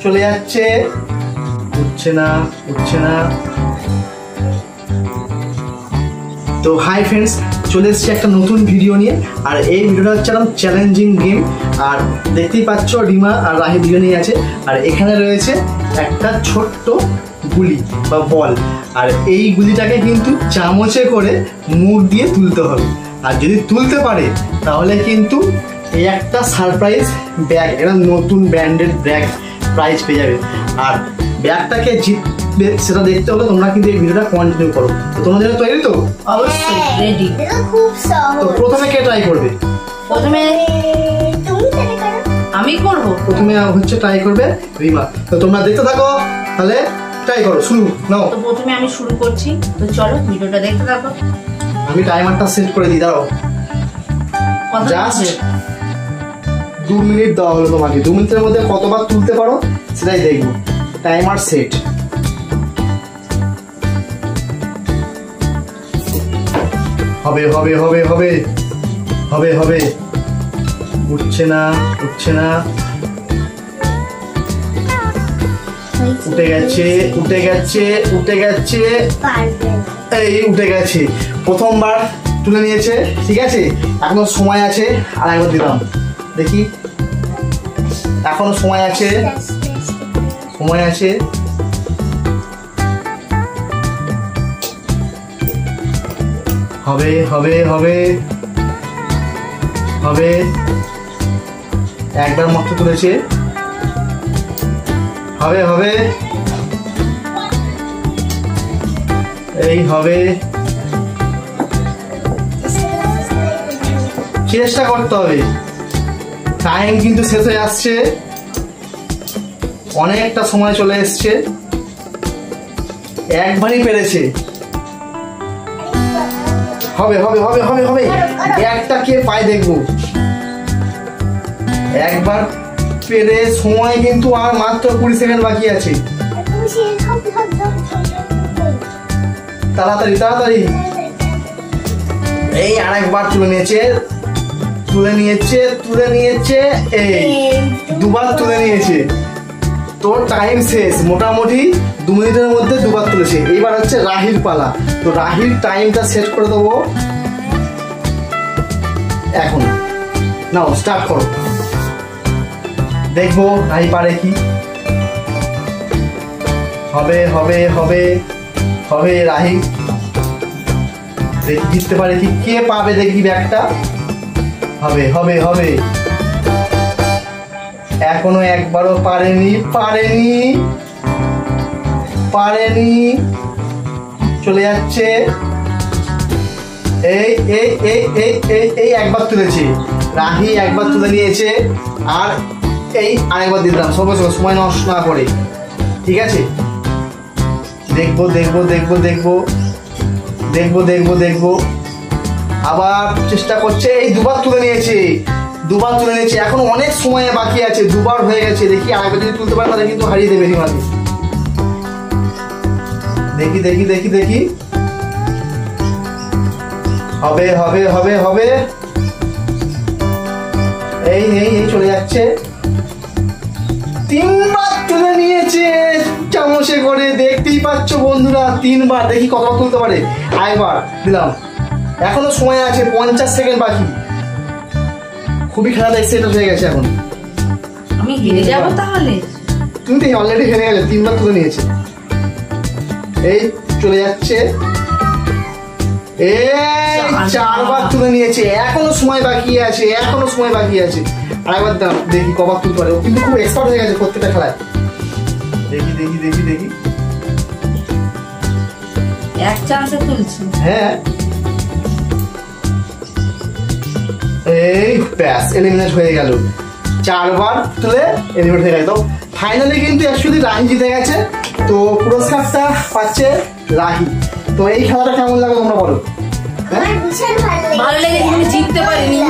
চলে যাচ্ছে, উঠছে না উঠছে না। তো হাই ফ্রেন্ডস, চলে এসেছি একটা নতুন ভিডিও নিয়ে। আর এই ভিডিওটা হচ্ছে চ্যালেঞ্জিং গেম। আর দেখতেই পাচ্ছ রিমা আর রাহি দুজনেই আছে। আর এখানে রয়েছে একটা ছোট্ট গুলি বা বল। আর এই গুলিটাকে কিন্তু চামচে করে মুখ দিয়ে তুলতে হবে। আর যদি তুলতে পারে তাহলে কিন্তু এই একটা সারপ্রাইজ ব্যাগ, একটা নতুন ব্র্যান্ডেড ব্যাগ প্রাইজ পেয়ে যাবে। আর ব্যাগটাকে জিতবে সেটা দেখতে হলে তোমরা কিন্তু এই ভিডিওটা কন্টিনিউ করো। তো তোমাদের তৈরি তো? অবশ্যই রেডি। এটা খুব সহজ। তো প্রথমে কে ট্রাই করবে? প্রথমে তুমি ট্রাই করো। আমি করব। প্রথমে হচ্ছে ট্রাই করবে রিমা। তো তোমরা দেখতে থাকো, তাহলে ট্রাই করো, শুরু নাও। তো প্রথমে আমি শুরু করছি, তো চলো ভিডিওটা দেখতে থাকো। আমি টাইমারটা সেট করে দিই, দাঁড়াও। কত জাস্ট আছে? 2 মিনিট দেওয়া হলো তোমাকে। 2 মিনিটের মধ্যে কতবার তুলতে পারো সেটাই দেখবো। Timer set. হবে হবে হবে হবে হবে হবে। উঠছে না উঠছে না। উঠে গেছে উঠে গেছে উঠে গেছে। পারবে না। এই উঠে গেছে। প্রথমবার তুলে নিয়েছে, ঠিক আছে। এখনো সময় আছে, আর একবার দিলাম দেখি। এখনো সময় আছে, সময় আছে। হবে হবে হবে হবে। একবার মাত্র তুলেছে। হবে হবে। এই হবে। চেষ্টা করতে হবে, টাইম কিন্তু শেষ হয়ে আসছে। অনেকটা সময় চলে এসছে। একবারই পেরেছে। হবে হবে হবে হবে হবে। একটা কে পায় দেখবো। একবার পেরে সময় কিন্তু আর মাত্র 20 সেকেন্ড বাকি আছে। তাড়াতাড়ি তাড়াতাড়ি। এই আরেকবার তুলে নিয়েছে তুলে নিয়েছে তুলে নিয়েছে। এই দুবার তুলে নিয়েছে। তোর টাইম শেষ। মোটামুটি 2 মিনিটের মধ্যে দুবার তুলেছে। এইবার হচ্ছে রাহির পালা। তো রাহির টাইমটা সেট করে দেবো এখন। নাও স্টার্ট করো, দেখবো রাহি পারে কি। হবে হবে হবে হবে। রাহি দেখি জিততে পারে কি, কে পাবে দেখি ব্যাগটা। হবে হবে হবে। এখনো একবারও পারেনি পারেনি পারেনি। চলে যাচ্ছে। এই এই এই এই এই এই একবার তুলেছে রাহি, একবার তুলে নিয়েছে। আর এই আরেকবার দিলাম, সঙ্গে সঙ্গে সময় নষ্ট না করে, ঠিক আছে। দেখবো দেখবো দেখবো দেখবো দেখবো দেখবো দেখবো। আবার চেষ্টা করছে। এই দুবার তুলে নিয়েছে, দুবার তুলে নিয়েছে। এখন অনেক সময় বাকি আছে, দুবার হয়ে গেছে। দেখি আরেকবার যদি তুলতে পারে তাহলে কিন্তু হারিয়ে দেবে রিমাকে। দেখি দেখি দেখি দেখি। হবে হবে হবে হবে। এই এই এই চলে যাচ্ছে। 3বার তুলে নিয়েছে চামচে করে। দেখতেই পাচ্ছ বন্ধুরা, 3বার। দেখি কতবার তুলতে পারে। আরেকবার দিলাম। এখনো সময় আছে, 50 সেকেন্ড বাকি। খুবই খেলাটা এক্সাইটেড হয়ে গেছে এখন। আমি হেরে যাব তাহলে? তুমি তো অলরেডি হেরে গেলে, 3বার তুলে নিয়েছে। এই চলে যাচ্ছে। এই 4বার তুলে নিয়েছে। এখনো সময় বাকি আছে, এখনো সময় বাকি আছে। আরেকবার দাও, দেখি কবার তুলতে পারে। ও কিন্তু খুব এক্সপার্ট হয়ে গেছে প্রত্যেকটা খেলায়। দেখি দেখি দেখি দেখি। এক চান্সে তুলছি। হ্যাঁ। এই ব্যাস, এলিমিনেট হয়ে গেল। 4বার তুলে এলিমিনেট হয়ে গেল। তো ফাইনালি কিন্তু অ্যাকচুয়ালি রাহি জিতে গেছে। তো পুরস্কারটা পাচ্ছে রাহি। তো এই খেলাটা কেমন লাগলো তোমরা বলো? ভালো লেগেছে, কিন্তু জিততে পারিনি।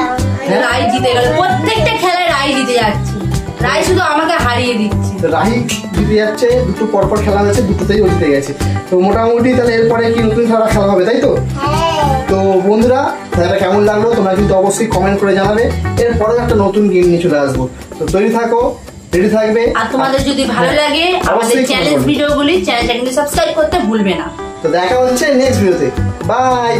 রাই জিতে গেল। প্রত্যেকটা খেলায় রাই জিতে যাচ্ছে। রাই শুধু আমাকে হারিয়ে দিচ্ছে। রাহি জিতে যাচ্ছে। দুটো পরপর খেলা হয়েছে, দুটোতেই ও জিতে গেছে। তো মোটামুটি তাহলে এরপরে কি নতুন খেলা খেলা হবে, তাই তো? তো বন্ধুরা, খেলাটা কেমন লাগলো তোমরা কিন্তু অবশ্যই কমেন্ট করে জানাবে। এরপরেও একটা নতুন গেম নিয়ে চলে আসবো। তো তৈরি থাকো, রেডি থাকবে। আর তোমাদের যদি ভালো লাগে আমাদের অবশ্যই চ্যালেঞ্জ ভিডিওগুলি, চ্যানেলটা কিন্তু সাবস্ক্রাইব করতে ভুলবে না। তো দেখা হচ্ছে নেক্সট ভিডিওতে। বাই।